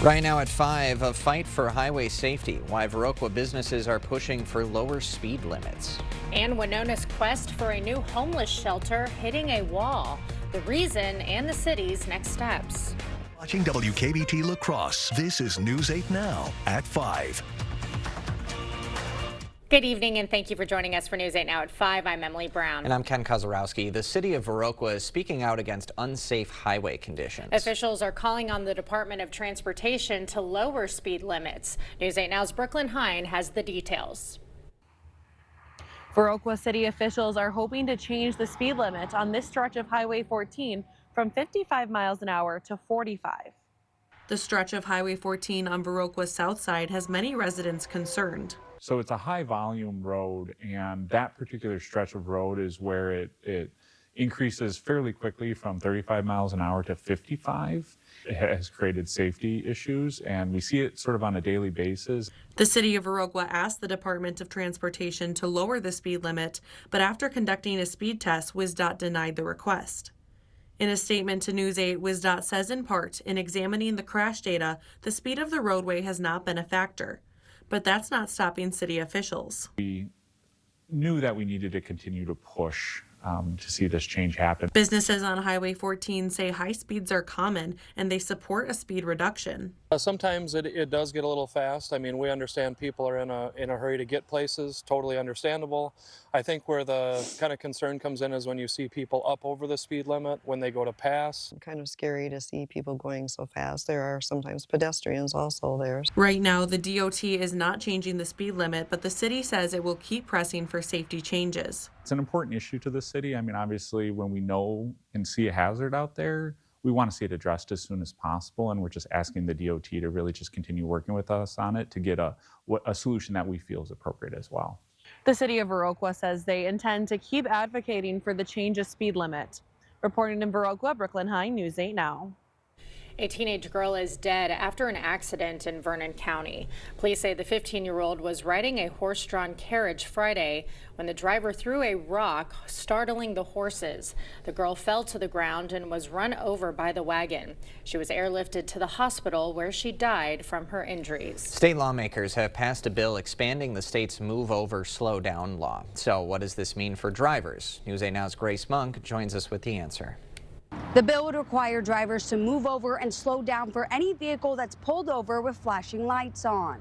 Right now at 5, a fight for highway safety. Why Viroqua businesses are pushing for lower speed limits. And Winona's quest for a new homeless shelter hitting a wall. The reason and the city's next steps. Watching WKBT La Crosse, this is News 8 Now at 5. Good evening and thank you for joining us for News 8 Now at 5. I'm Emily Brown. And I'm Ken Kozarowski. The city of Viroqua is speaking out against unsafe highway conditions. Officials are calling on the Department of Transportation to lower speed limits. News 8 Now's Brooklyn Hine has the details. Viroqua city officials are hoping to change the speed limit on this stretch of Highway 14 from 55 miles an hour to 45. The stretch of Highway 14 on Viroqua's south side has many residents concerned. So it's a high volume road, and that particular stretch of road is where it increases fairly quickly from 35 miles an hour to 55. It has created safety issues, and we see it sort of on a daily basis. The city of Viroqua asked the Department of Transportation to lower the speed limit, but after conducting a speed test, WSDOT denied the request. In a statement to News 8, WSDOT says in part, in examining the crash data, the speed of the roadway has not been a factor. But that's not stopping city officials. We knew that we needed to continue to push to see this change happen. Businesses on Highway 14 say high speeds are common and they support a speed reduction. Sometimes it does get a little fast. I mean, we understand people are in a hurry to get places, totally understandable. I think where the kind of concern comes in is when you see people up over the speed limit when they go to pass. Kind of scary to see people going so fast. There are sometimes pedestrians also there. Right now, the DOT is not changing the speed limit, but the city says it will keep pressing for safety changes. It's an important issue to the city. I mean, obviously, when we know and see a hazard out there, we want to see it addressed as soon as possible, and we're just asking the DOT to really just continue working with us on it to get a solution that we feel is appropriate as well. The city of Viroqua says they intend to keep advocating for the change of speed limit. Reporting in Viroqua, Brooklyn Hine, News 8 Now. A teenage girl is dead after an accident in Vernon County. Police say the 15-year-old was riding a horse-drawn carriage Friday when the driver threw a rock, startling the horses. The girl fell to the ground and was run over by the wagon. She was airlifted to the hospital where she died from her injuries. State lawmakers have passed a bill expanding the state's move over, slow down law. So what does this mean for drivers? News 8 Now's Grace Monk joins us with the answer. The bill would require drivers to move over and slow down for any vehicle that's pulled over with flashing lights on.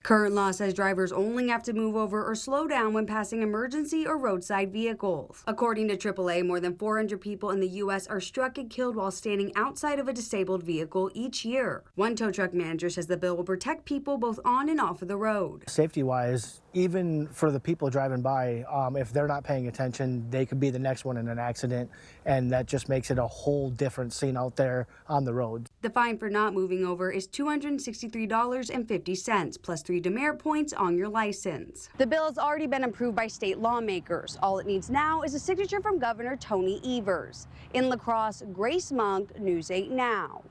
Current law says drivers only have to move over or slow down when passing emergency or roadside vehicles. According to AAA, more than 400 people in the U.S. are struck and killed while standing outside of a disabled vehicle each year. One tow truck manager says the bill will protect people both on and off of the road. Safety-wise, even for the people driving by, if they're not paying attention, they could be the next one in an accident, and that just makes it a whole different scene out there on the road. The fine for not moving over is $263.50 plus 3 demerit points on your license. The bill has already been approved by state lawmakers. All it needs now is a signature from Governor Tony Evers. In La Crosse, Grace Monk, News 8 Now.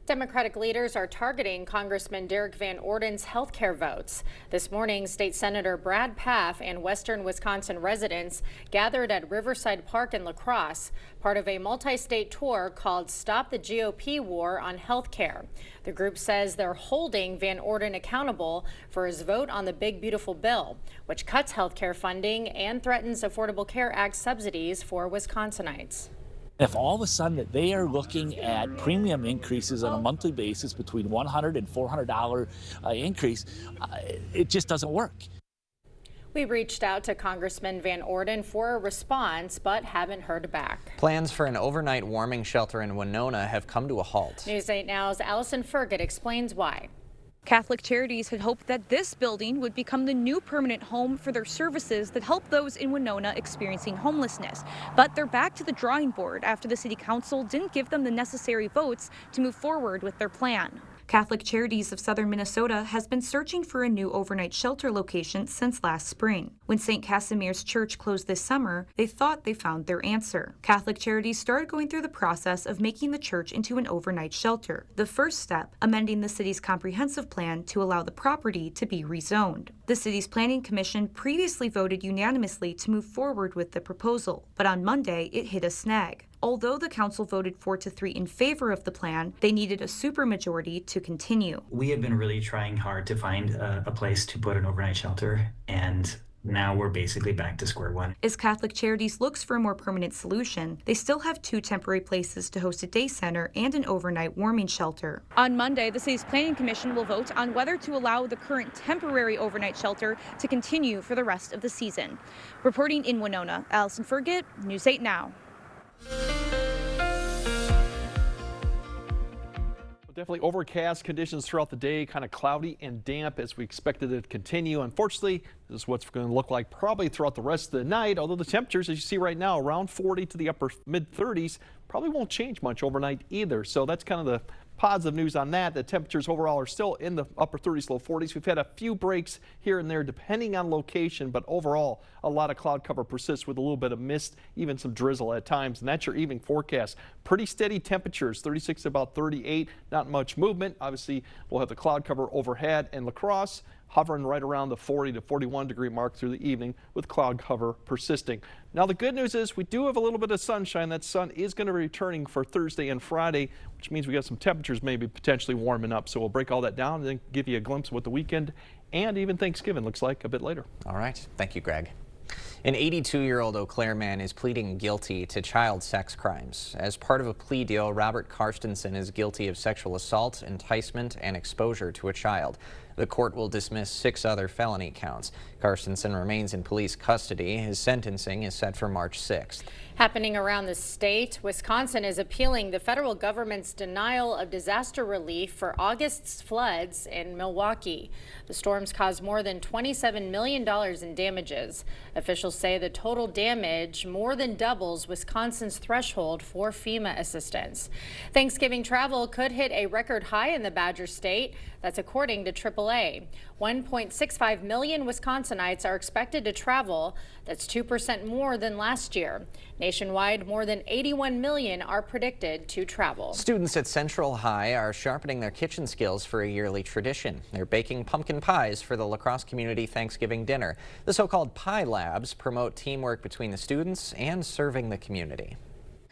Democratic leaders are targeting Congressman Derek Van Orden's health care votes. This morning, State Senator Brad Pfaff and Western Wisconsin residents gathered at Riverside Park in La Crosse, part of a multi-state tour called Stop the GOP War on Health Care. The group says they're holding Van Orden accountable for his vote on the Big Beautiful Bill, which cuts health care funding and threatens Affordable Care Act subsidies for Wisconsinites. If all of a sudden that they are looking at premium increases on a monthly basis between $100 and $400 increase, it just doesn't work. We reached out to Congressman Van Orden for a response, but haven't heard back. Plans for an overnight warming shelter in Winona have come to a halt. News 8 Now's Allison Fergut explains why. Catholic Charities had hoped that this building would become the new permanent home for their services that help those in Winona experiencing homelessness. But they're back to the drawing board after the city council didn't give them the necessary votes to move forward with their plan. Catholic Charities of Southern Minnesota has been searching for a new overnight shelter location since last spring. When St. Casimir's Church closed this summer, they thought they found their answer. Catholic Charities started going through the process of making the church into an overnight shelter. The first step, amending the city's comprehensive plan to allow the property to be rezoned. The city's planning commission previously voted unanimously to move forward with the proposal, but on Monday it hit a snag. Although the council voted 4-3 in favor of the plan, they needed a supermajority to continue. We have been really trying hard to find a place to put an overnight shelter, and now we're basically back to square one. As Catholic Charities looks for a more permanent solution, they still have 2 temporary places to host a day center and an overnight warming shelter. On Monday, the city's planning commission will vote on whether to allow the current temporary overnight shelter to continue for the rest of the season. Reporting in Winona, Allison Fergit, News 8 Now. Definitely overcast conditions throughout the day, kind of cloudy and damp as we expected it to continue. Unfortunately, this is what's going to look like probably throughout the rest of the night, although the temperatures, as you see right now, around 40 to the upper mid-30s, probably won't change much overnight either. So that's kind of the positive news on that. The temperatures overall are still in the upper 30s, low 40s. We've had a few breaks here and there depending on location, but overall a lot of cloud cover persists with a little bit of mist, even some drizzle at times, and that's your evening forecast. Pretty steady temperatures, 36 to about 38, not much movement. Obviously we'll have the cloud cover overhead, and La Crosse hovering right around the 40 to 41 degree mark through the evening with cloud cover persisting. Now the good news is we do have a little bit of sunshine. That sun is going to be returning for Thursday and Friday, which means we got some temperatures maybe potentially warming up. So we'll break all that down and then give you a glimpse of what the weekend and even Thanksgiving looks like a bit later. All right. Thank you, Greg. An 82-year-old Eau Claire man is pleading guilty to child sex crimes. As part of a plea deal, Robert Karstensen is guilty of sexual assault, enticement, and exposure to a child. The court will dismiss 6 other felony counts. Karstensen remains in police custody. His sentencing is set for March 6th. Happening around the state, Wisconsin is appealing the federal government's denial of disaster relief for August's floods in Milwaukee. The storms caused more than $27 million in damages. Officials say the total damage more than doubles Wisconsin's threshold for FEMA assistance. Thanksgiving travel could hit a record high in the Badger State. That's according to AAA. 1.65 million Wisconsinites are expected to travel. That's 2% more than last year. Nationwide, more than 81 million are predicted to travel. Students at Central High are sharpening their kitchen skills for a yearly tradition. They're baking pumpkin pies for the La Crosse Community Thanksgiving dinner. The so-called Pie Labs promote teamwork between the students and serving the community.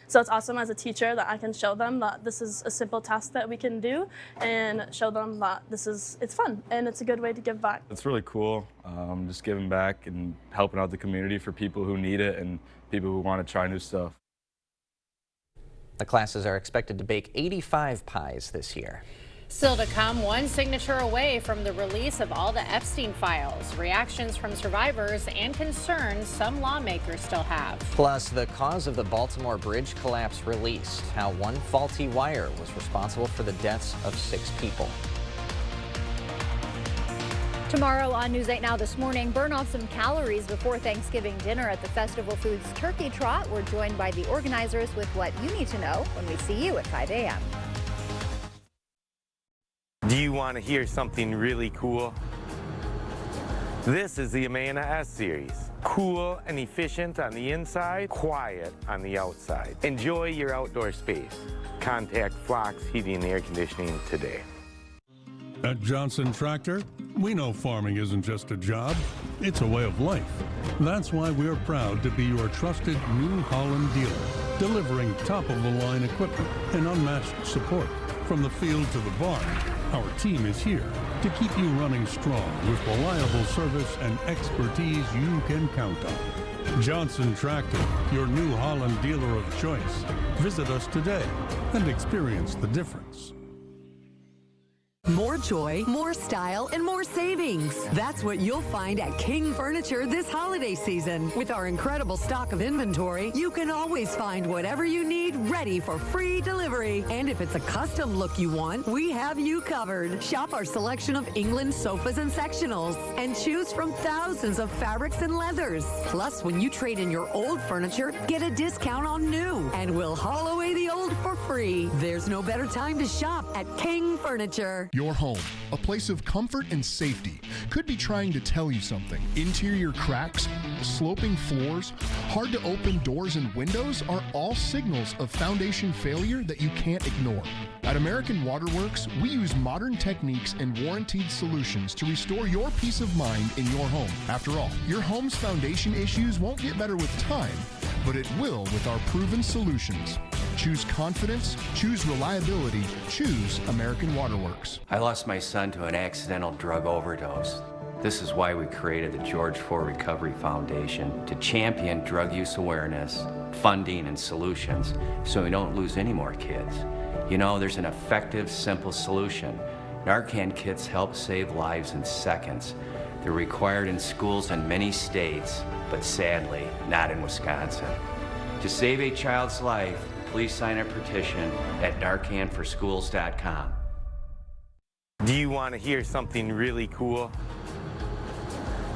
So it's awesome as a teacher that I can show them that this is a simple task that we can do and show them that it's fun and it's a good way to give back. It's really cool, just giving back and helping out the community for people who need it and people who want to try new stuff. The classes are expected to bake 85 pies this year. Still to come, one signature away from the release of all the Epstein files, reactions from survivors, and concerns some lawmakers still have. Plus, the cause of the Baltimore Bridge collapse released, how one faulty wire was responsible for the deaths of 6 people. Tomorrow on News 8 Now this morning, burn off some calories before Thanksgiving dinner at the Festival Foods Turkey Trot. We're joined by the organizers with what you need to know when we see you at 5 a.m. Do you want to hear something really cool? This is the Amana S series. Cool and efficient on the inside, quiet on the outside. Enjoy your outdoor space. Contact Flox Heating and Air Conditioning today. At Johnson Tractor, we know farming isn't just a job, it's a way of life. That's why we're proud to be your trusted New Holland dealer, delivering top-of-the-line equipment and unmatched support. From the field to the barn, our team is here to keep you running strong with reliable service and expertise you can count on. Johnson Tractor, your New Holland dealer of choice. Visit us today and experience the difference. More joy, more style, and more savings. That's what you'll find at King Furniture this holiday season. With our incredible stock of inventory, you can always find whatever you need ready for free delivery. And if it's a custom look you want, we have you covered. Shop our selection of England sofas and sectionals and choose from thousands of fabrics and leathers. Plus, when you trade in your old furniture, get a discount on new. And we'll haul away the old for free. There's no better time to shop at King Furniture. Your home, a place of comfort and safety, could be trying to tell you something. Interior cracks, sloping floors, hard to open doors and windows are all signals of foundation failure that you can't ignore. At American Waterworks, we use modern techniques and warranted solutions to restore your peace of mind in your home. After all, your home's foundation issues won't get better with time. but it will with our proven solutions. Choose confidence, choose reliability, choose American Waterworks. I lost my son to an accidental drug overdose. This is why we created the George Ford Recovery Foundation, to champion drug use awareness, funding, and solutions so we don't lose any more kids. You know, there's an effective, simple solution. Narcan kits help save lives in seconds. They're required in schools in many states, but sadly, not in Wisconsin. To save a child's life, please sign a petition at narcanforschools.com. Do you want to hear something really cool?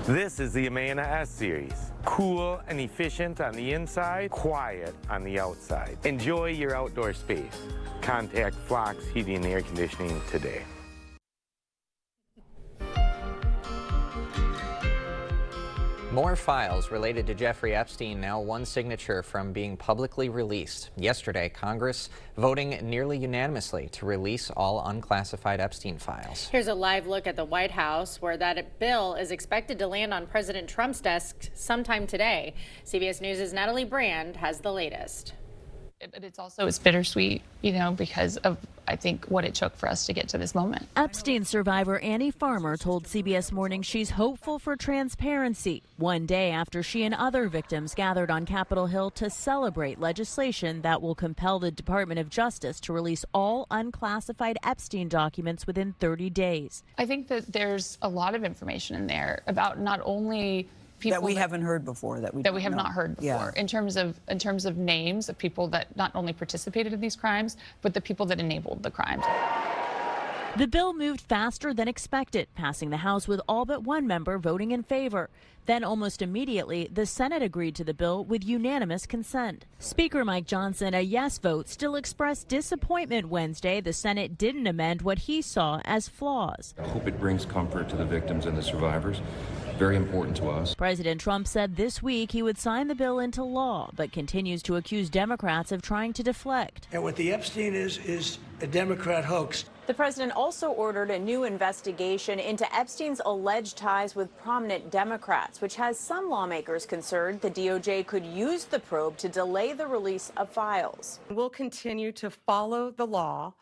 This is the Amana S Series. Cool and efficient on the inside, quiet on the outside. Enjoy your outdoor space. Contact Flox Heating and Air Conditioning today. More files related to Jeffrey Epstein, now one signature from being publicly released. Yesterday, Congress voting nearly unanimously to release all unclassified Epstein files. Here's a live look at the White House, where that bill is expected to land on President Trump's desk sometime today. CBS News' Natalie Brand has the latest. But it's bittersweet, you know, because of, I think, what it took for us to get to this moment. Epstein survivor Annie Farmer told CBS Mornings she's hopeful for transparency, one day after she and other victims gathered on Capitol Hill to celebrate legislation that will compel the Department of Justice to release all unclassified Epstein documents within 30 days. I think that there's a lot of information in there about not only people that we haven't heard before, that we have not heard before, in terms of names of people that not only participated in these crimes, but the people that enabled the crimes. The bill moved faster than expected, passing the House with all but one member voting in favor. Then almost immediately, the Senate agreed to the bill with unanimous consent. Speaker Mike Johnson, a yes vote, still expressed disappointment Wednesday the Senate didn't amend what he saw as flaws. I hope it brings comfort to the victims and the survivors. Very important to us. President Trump said this week he would sign the bill into law, but continues to accuse Democrats of trying to deflect. And what the Epstein is a Democrat hoax. The president also ordered a new investigation into Epstein's alleged ties with prominent Democrats, which has some lawmakers concerned the DOJ could use the probe to delay the release of files. We'll continue to follow the law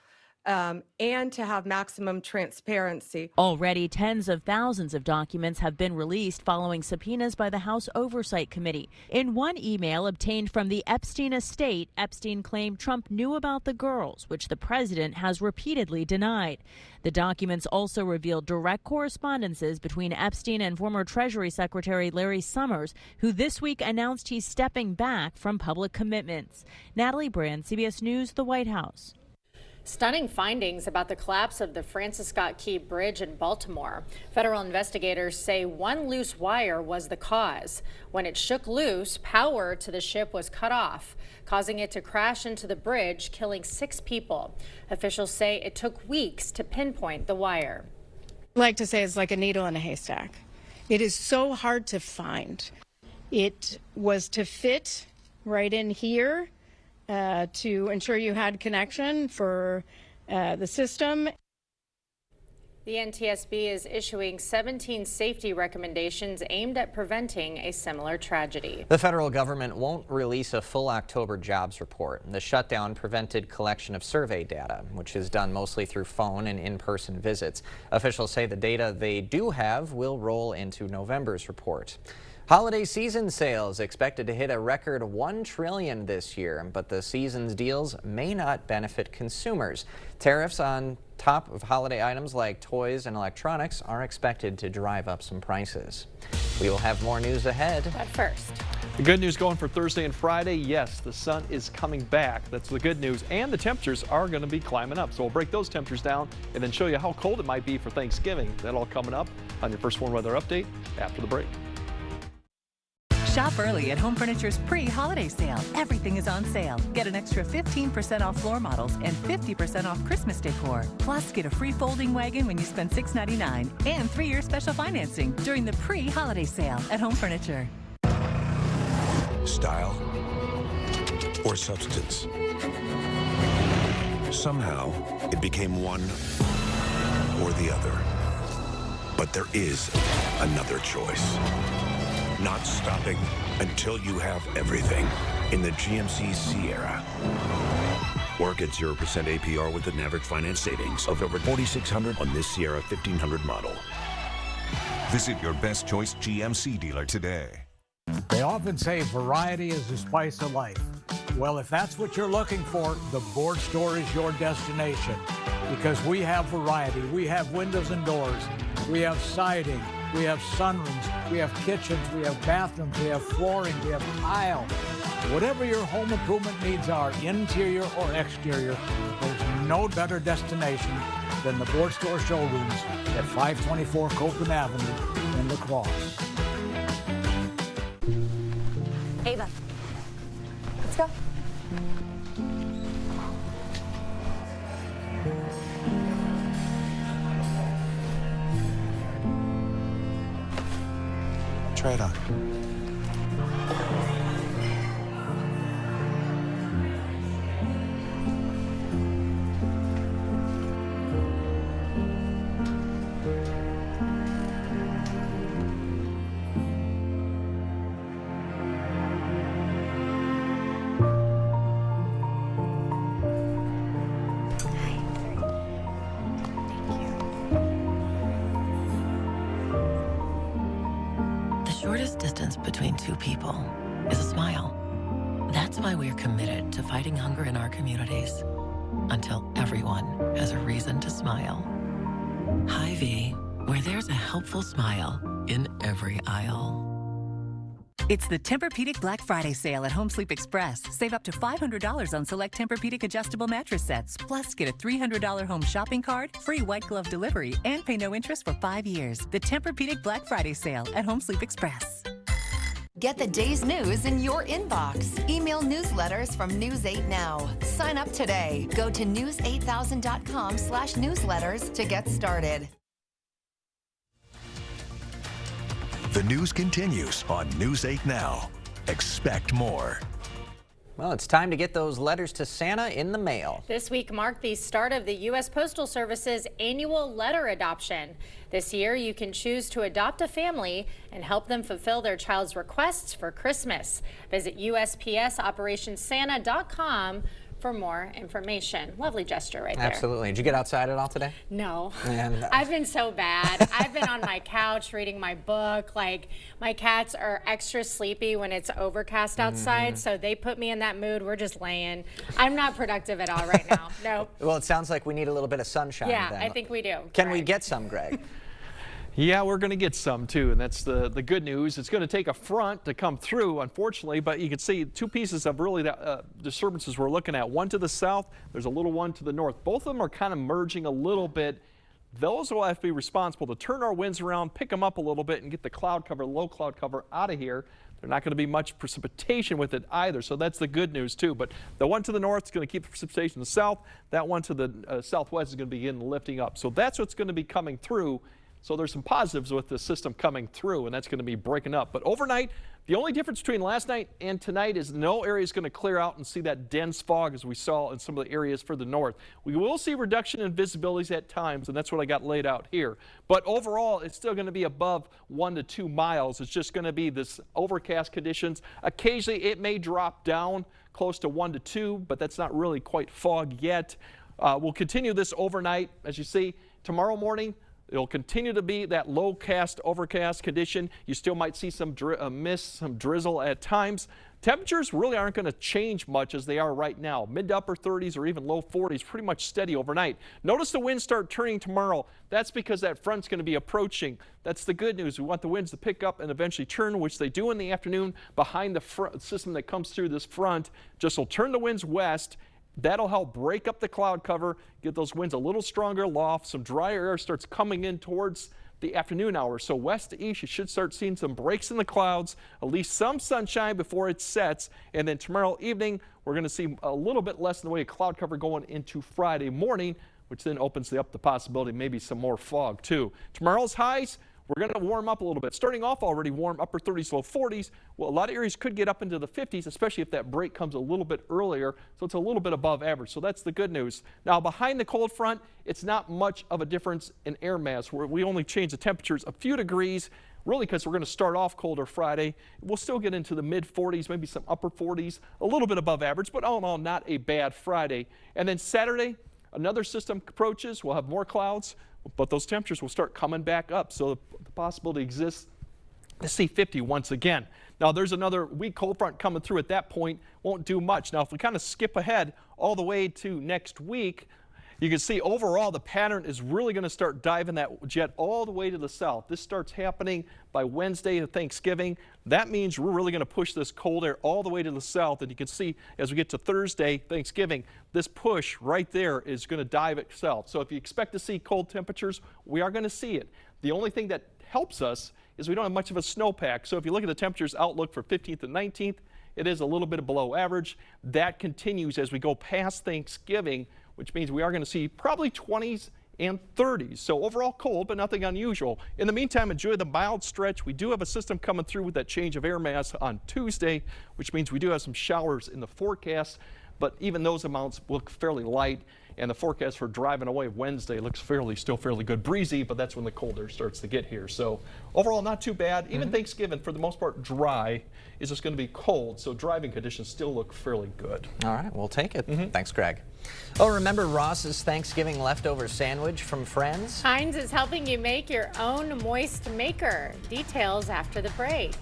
and to have maximum transparency. Already, tens of thousands of documents have been released following subpoenas by the House Oversight Committee. In one email obtained from the Epstein estate, Epstein claimed Trump knew about the girls, which the president has repeatedly denied. The documents also revealed direct correspondences between Epstein and former Treasury Secretary Larry Summers, who this week announced he's stepping back from public commitments. Natalie Brand, CBS News, the White House. Stunning findings about the collapse of the Francis Scott Key Bridge in Baltimore. Federal investigators say one loose wire was the cause. When it shook loose, power to the ship was cut off, causing it to crash into the bridge, killing 6 people. Officials say it took weeks to pinpoint the wire. I like to say it's like a needle in a haystack. It is so hard to find. It was to fit right in here, to ensure you had connection for the system. The NTSB is issuing 17 safety recommendations aimed at preventing a similar tragedy. The federal government won't release a full October jobs report. The shutdown prevented collection of survey data, which is done mostly through phone and in-person visits. Officials say the data they do have will roll into November's report. Holiday season sales expected to hit a record $1 trillion this year, but the season's deals may not benefit consumers. Tariffs on top of holiday items like toys and electronics are expected to drive up some prices. We will have more news ahead. But first, the good news going for Thursday and Friday, yes, the sun is coming back. That's the good news, and the temperatures are going to be climbing up. So we'll break those temperatures down and then show you how cold it might be for Thanksgiving. That all coming up on your First One Weather Update after the break. Shop early at Home Furniture's pre-holiday sale. Everything is on sale. Get an extra 15% off floor models and 50% off Christmas decor. Plus, get a free folding wagon when you spend $6.99 and 3-year special financing during the pre-holiday sale at Home Furniture. Style or substance. Somehow, it became one or the other. But there is another choice. not stopping until you have everything in the GMC Sierra. Work at 0% APR with an average finance savings of over $4,600 on this Sierra 1500 model. Visit your best choice GMC dealer today. They often say variety is the spice of life. Well, if that's what you're looking for, the Board Store is your destination, because we have variety. We have windows and doors. We have siding. We have sunrooms. We have kitchens. We have bathrooms. We have flooring. We have tile. Whatever your home improvement needs are, interior or exterior, there's no better destination than the Board Store showrooms at 524 Copeland Avenue in La Crosse. Ava, let's go. Try it on. The shortest distance between two people is a smile. That's why we're committed to fighting hunger in our communities until everyone has a reason to smile. Hy-Vee, where there's a helpful smile in every aisle. It's the Tempur-Pedic Black Friday sale at Home Sleep Express. Save up to $500 on select Tempur-Pedic adjustable mattress sets. Plus, get a $300 home shopping card, free white glove delivery, and pay no interest for 5 years. The Tempur-Pedic Black Friday sale at Home Sleep Express. Get the day's news in your inbox. Email newsletters from News 8 Now. Sign up today. Go to news8000.com/newsletters to get started. The news continues on News 8 Now. Expect more. Well, it's time to get those letters to Santa in the mail. This week marked the start of the U.S. Postal Service's annual letter adoption. This year, you can choose to adopt a family and help them fulfill their child's requests for Christmas. Visit USPSOperationSanta.com for more information. Lovely gesture right there. Absolutely. Did you get outside at all today? No. And, I've been so bad. I've been on my couch reading my book. Like, my cats are extra sleepy when it's overcast outside, so they put me in that mood. We're just laying. I'm not productive at all right now. No. Well, it sounds like we need a little bit of sunshine. Yeah, then. I think we do. Can we get some, Greg? Yeah, we're going to get some too, and that's the good news. It's going to take a front to come through, unfortunately, but you can see two pieces of really disturbances we're looking at. One to the south, there's a little one to the north. Both of them are kind of merging a little bit. Those will have to be responsible to turn our winds around, pick them up a little bit, and get the cloud cover, low cloud cover out of here. There's not going to be much precipitation with it either, so that's the good news too. But the one to the north is going to keep the precipitation to the south. That one to the southwest is going to begin lifting up. So that's what's going to be coming through. So there's some positives with the system coming through, and that's going to be breaking up. But overnight, the only difference between last night and tonight is no area is going to clear out and see that dense fog as we saw in some of the areas further north. We will see reduction in visibilities at times, and that's what I got laid out here. But overall, it's still going to be above 1 to 2 miles. It's just going to be this overcast conditions. Occasionally, it may drop down close to 1 to 2, but that's not really quite fog yet. We'll continue this overnight. As you see, tomorrow morning, it'll continue to be that low cast, overcast condition. You still might see some mist, some drizzle at times. Temperatures really aren't going to change much as they are right now. Mid to upper 30s or even low 40s, pretty much steady overnight. Notice the winds start turning tomorrow. That's because that front's going to be approaching. That's the good news. We want the winds to pick up and eventually turn, which they do in the afternoon behind the system that comes through this front. Just will turn the winds west. That'll help break up the cloud cover, get those winds a little stronger aloft. Some drier air starts coming in towards the afternoon hours. So west to east, you should start seeing some breaks in the clouds, at least some sunshine before it sets. And then tomorrow evening, we're going to see a little bit less in the way of cloud cover going into Friday morning, which then opens up the possibility of maybe some more fog too. Tomorrow's highs, we're going to warm up a little bit. Starting off already warm, upper 30s, low 40s. Well, a lot of areas could get up into the 50s, especially if that break comes a little bit earlier. So it's a little bit above average. So that's the good news. Now, behind the cold front, it's not much of a difference in air mass. We only change the temperatures a few degrees. really because we're going to start off colder Friday. We'll still get into the mid 40s, maybe some upper 40s, a little bit above average, but all in all, not a bad Friday. And then Saturday, another system approaches. We'll have more clouds, but those temperatures will start coming back up. So the possibility exists to see 50 once again. Now there's another weak cold front coming through at that point, won't do much. Now if we kind of skip ahead all the way to next week, you can see overall the pattern is really going to start diving that jet all the way to the south. This starts happening by Wednesday of Thanksgiving. That means we're really going to push this cold air all the way to the south. And you can see as we get to Thursday, Thanksgiving, this push right there is going to dive itself. So if you expect to see cold temperatures, we are going to see it. The only thing that helps us is we don't have much of a snowpack. So if you look at the temperatures outlook for 15th and 19th, it is a little bit below average. That continues as we go past Thanksgiving, which means we are going to see probably 20s and 30s. So overall cold, but nothing unusual. In the meantime, enjoy the mild stretch. We do have a system coming through with that change of air mass on Tuesday, which means we do have some showers in the forecast, but even those amounts look fairly light. And the forecast for driving away Wednesday looks still fairly good. Breezy, but that's when the cold air starts to get here. So overall, not too bad. Even Thanksgiving, for the most part, dry. Is just going to be cold, so driving conditions still look fairly good. All right, we'll take it. Thanks, Greg. Oh, remember Ross's Thanksgiving leftover sandwich from Friends? Heinz is helping you make your own moist maker. Details after the break.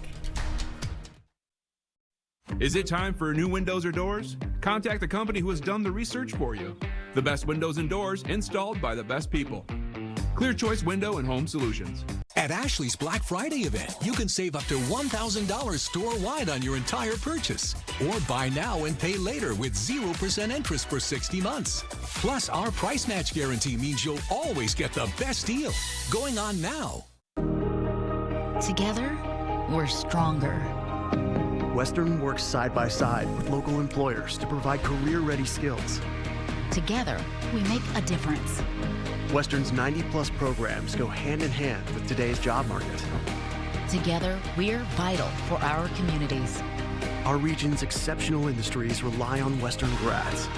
Is it time for new windows or doors? Contact the company who has done the research for you. The best windows and doors installed by the best people. Clear Choice Window and Home Solutions. At Ashley's Black Friday event, you can save up to $1,000 store-wide on your entire purchase. Or buy now and pay later with 0% interest for 60 months. Plus, our price match guarantee means you'll always get the best deal. Going on now. Together, we're stronger. Western works side by side with local employers to provide career-ready skills. Together, we make a difference. Western's 90-plus programs go hand in hand with today's job market. Together, we're vital for our communities. Our region's exceptional industries rely on Western grads.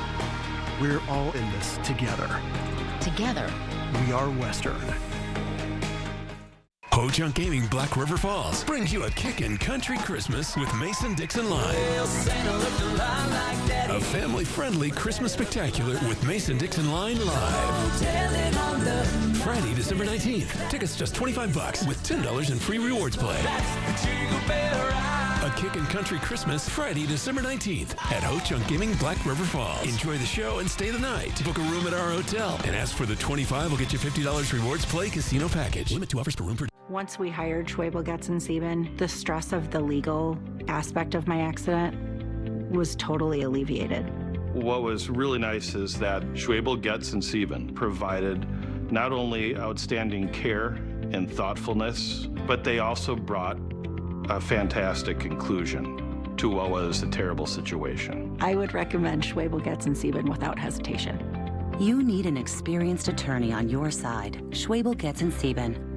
We're all in this together. Together, we are Western. Ho-Chunk Gaming Black River Falls brings you a kickin' country Christmas with Mason-Dixon Line. A family-friendly Christmas spectacular with Mason-Dixon Line Live. Friday, December 19th. Tickets just $25 with $10 in free rewards play. A kickin' country Christmas Friday, December 19th at Ho-Chunk Gaming Black River Falls. Enjoy the show and stay the night. Book a room at our hotel and ask for the $25 will get you $50 rewards play casino package. Limit 2 offers per room per day. Once we hired Schwebel, Getz & Sieben, the stress of the legal aspect of my accident was totally alleviated. What was really nice is that Schwebel, Getz & Sieben provided not only outstanding care and thoughtfulness, but they also brought a fantastic conclusion to what was a terrible situation. I would recommend Schwebel, Getz & Sieben without hesitation. You need an experienced attorney on your side. Schwebel, Getz & Sieben.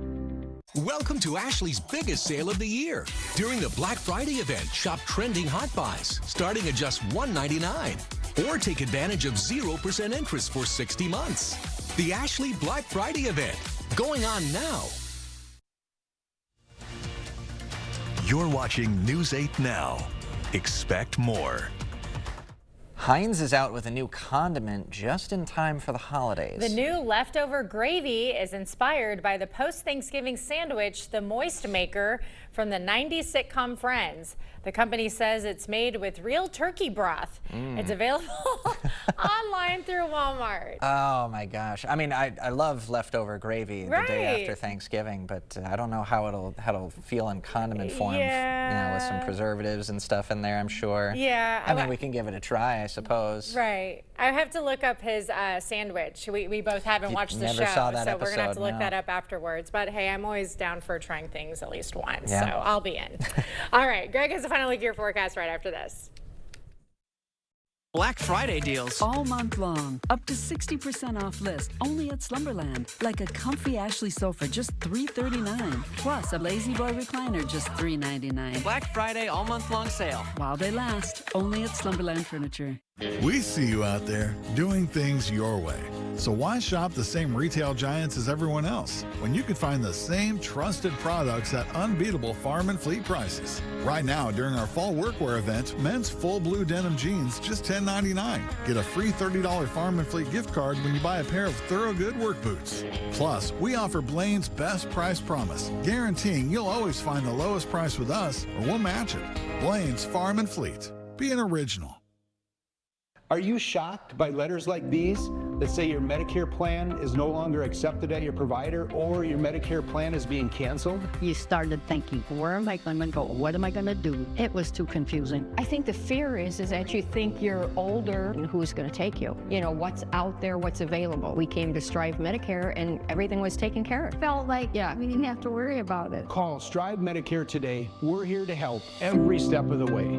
Welcome to Ashley's biggest sale of the year. During the Black Friday event, shop trending hot buys starting at just $1.99. Or take advantage of 0% interest for 60 months. The Ashley Black Friday event, going on now. You're watching News 8 Now. Expect more. Heinz is out with a new condiment just in time for the holidays. The new leftover gravy is inspired by the post-Thanksgiving sandwich, the Moist Maker, from the 90s sitcom Friends. The company says it's made with real turkey broth. It's available online through Walmart. Oh my gosh. I mean, I love leftover gravy the day after Thanksgiving, but I don't know how it'll feel in condiment form. Yeah. You know, with some preservatives and stuff in there, I'm sure. Yeah. I mean, we can give it a try, I suppose. Right. I have to look up his sandwich. We both haven't watched the show, saw that so episode, we're gonna have to look that up afterwards. But hey, I'm always down for trying things at least once, so I'll be in. All right, Greg has a final look at your forecast right after this. Black Friday deals all month long. Up to 60% off list only at Slumberland. Like a comfy Ashley sofa, just $339. Plus a Lazy Boy recliner, just $399. Black Friday all month long sale. While they last, only at Slumberland Furniture. We see you out there doing things your way. So why shop the same retail giants as everyone else when you can find the same trusted products at unbeatable farm and fleet prices? Right now, during our fall workwear event, men's full blue denim jeans just $10.99. Get a free $30 farm and fleet gift card when you buy a pair of Thorogood work boots. Plus, we offer Blaine's best price promise, guaranteeing you'll always find the lowest price with us or we'll match it. Blaine's Farm and Fleet. Be an original. Are you shocked by letters like these that say your Medicare plan is no longer accepted at your provider or your Medicare plan is being canceled? You started thinking, where am I going to go? What am I going to do? It was too confusing. I think the fear is that you think you're older and who's going to take you? You know, what's out there, what's available. We came to Strive Medicare and everything was taken care of. Felt like we didn't have to worry about it. Call Strive Medicare today. We're here to help every step of the way.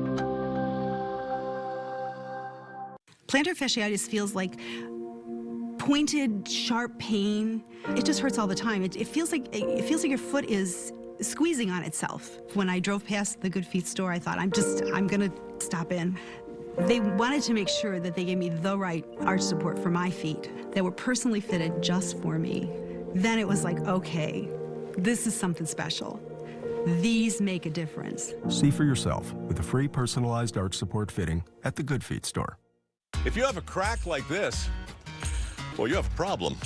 Plantar fasciitis feels like pointed, sharp pain. It just hurts all the time. It feels like your foot is squeezing on itself. When I drove past the Good Feet store, I thought, I'm gonna stop in. They wanted to make sure that they gave me the right arch support for my feet that were personally fitted just for me. Then it was like, okay, this is something special. These make a difference. See for yourself with a free personalized arch support fitting at the Good Feet store. If you have a crack like this, well, you have a problem.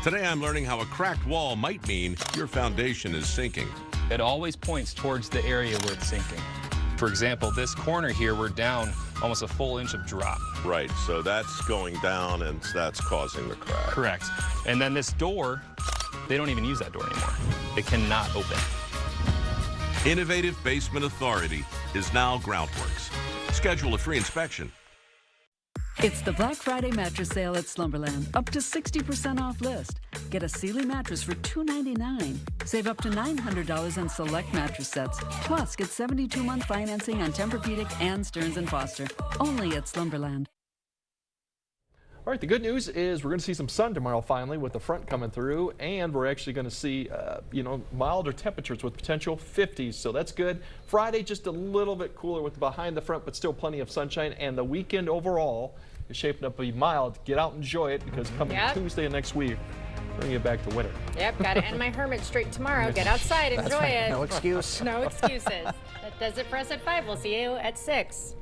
Today I'm learning how a cracked wall might mean your foundation is sinking. It always points towards the area where it's sinking. For example, this corner here, we're down almost a full inch of drop. Right, so that's going down and that's causing the crack. Correct. And then this door, they don't even use that door anymore. It cannot open. Innovative Basement Authority is now Groundworks. Schedule a free inspection. It's the Black Friday mattress sale at Slumberland. Up to 60% off list. Get a Sealy mattress for $299. Save up to $900 on select mattress sets. Plus, get 72-month financing on Tempur-Pedic and Stearns & Foster. Only at Slumberland. All right, the good news is we're going to see some sun tomorrow finally with the front coming through, and we're actually going to see, milder temperatures with potential 50s, so that's good. Friday, just a little bit cooler with behind the front, but still plenty of sunshine, and the weekend overall is shaping up to be mild. Get out and enjoy it because coming Tuesday of next week, bring it back to winter. Yep, got to end my hermit streak tomorrow. Get outside, enjoy it. No excuse. No excuses. That does it for us at 5. We'll see you at 6.